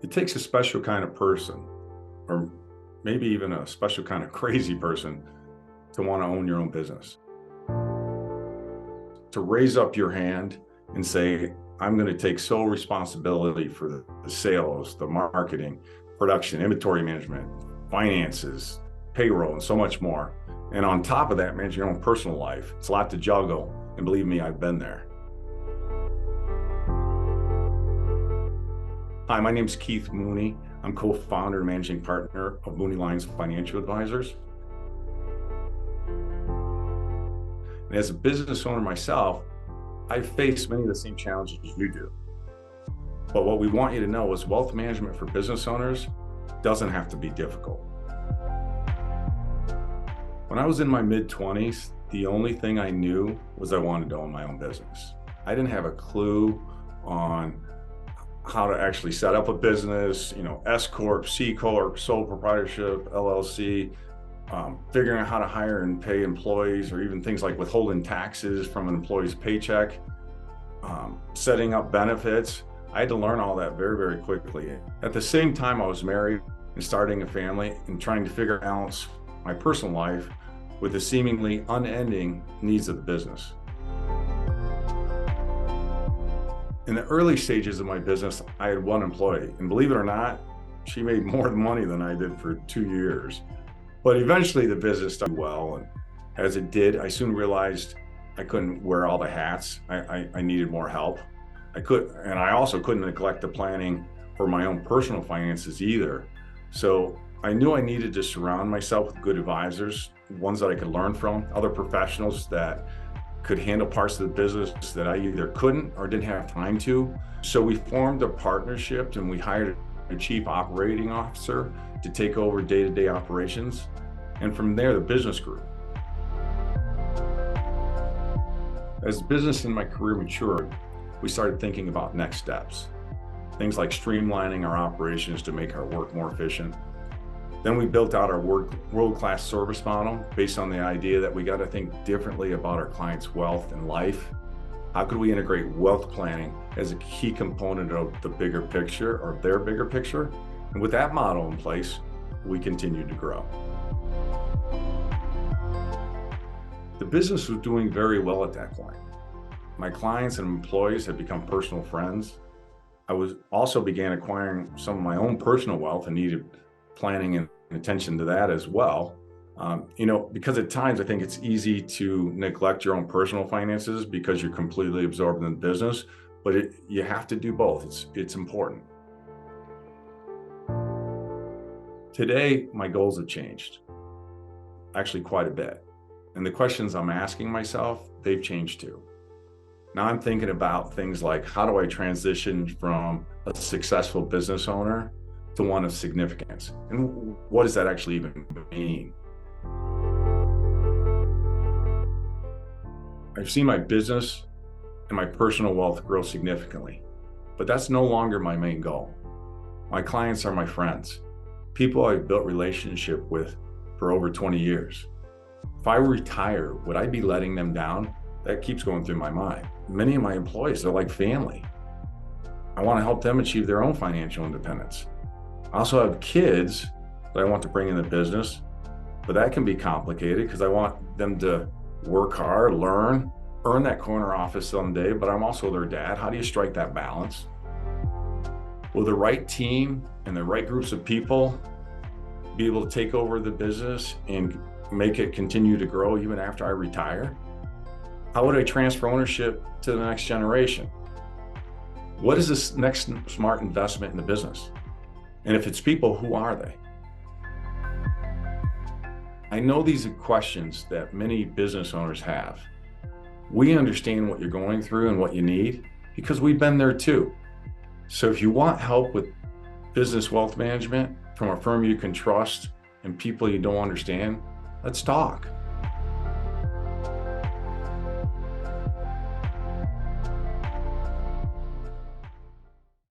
It takes a special kind of person, or maybe even a special kind of crazy person, to want to own your own business. To raise up your hand and say, I'm going to take sole responsibility for the sales, the marketing, production, inventory management, finances, payroll, and so much more. And on top of that, manage your own personal life. It's a lot to juggle. And believe me, I've been there. Hi, my name is Keith Mooney. I'm co-founder and managing partner of Mooney Lyons Financial Advisors. And as a business owner myself, I've faced many of the same challenges you do. But what we want you to know is wealth management for business owners doesn't have to be difficult. When I was in my mid-20s, the only thing I knew was I wanted to own my own business. I didn't have a clue on how to actually set up a business, S Corp, C Corp, sole proprietorship, LLC, figuring out how to hire and pay employees, or even things like withholding taxes from an employee's paycheck, setting up benefits. I had to learn all that very, very quickly. At the same time, I was married and starting a family and trying to figure out my personal life with the seemingly unending needs of the business. In the early stages of my business, I had one employee, and believe it or not, she made more money than I did for 2 years. But eventually the business started well, and as it did, I soon realized I couldn't wear all the hats. I needed more help. I also couldn't neglect the planning for my own personal finances either. So I knew I needed to surround myself with good advisors, ones that I could learn from, other professionals that could handle parts of the business that I either couldn't or didn't have time to. So we formed a partnership and we hired a chief operating officer to take over day-to-day operations. And from there, the business grew. As business in my career matured, we started thinking about next steps. Things like streamlining our operations to make our work more efficient. Then we built out our world-class service model based on the idea that we got to think differently about our clients' wealth and life. How could we integrate wealth planning as a key component of the bigger picture, or their bigger picture? And with that model in place, we continued to grow. The business was doing very well at that point. My clients and employees had become personal friends. I also began acquiring some of my own personal wealth and needed planning and attention to that as well. Because at times I think it's easy to neglect your own personal finances because you're completely absorbed in the business, but you have to do both. It's important. Today, my goals have changed, actually quite a bit. And the questions I'm asking myself, they've changed too. Now I'm thinking about things like, how do I transition from a successful business owner to one of significance? And what does that actually even mean? I've seen my business and my personal wealth grow significantly, but that's no longer my main goal. My clients are my friends, people I've built relationship with for over 20 years. If I retire, would I be letting them down? That keeps going through my mind. Many of my employees are like family. I want to help them achieve their own financial independence. I also have kids that I want to bring in the business, but that can be complicated because I want them to work hard, learn, earn that corner office someday, but I'm also their dad. How do you strike that balance? Will the right team and the right groups of people be able to take over the business and make it continue to grow even after I retire? How would I transfer ownership to the next generation? What is this next smart investment in the business? And if it's people, who are they? I know these are questions that many business owners have. We understand what you're going through and what you need because we've been there too. So if you want help with business wealth management from a firm you can trust and people you don't understand, let's talk.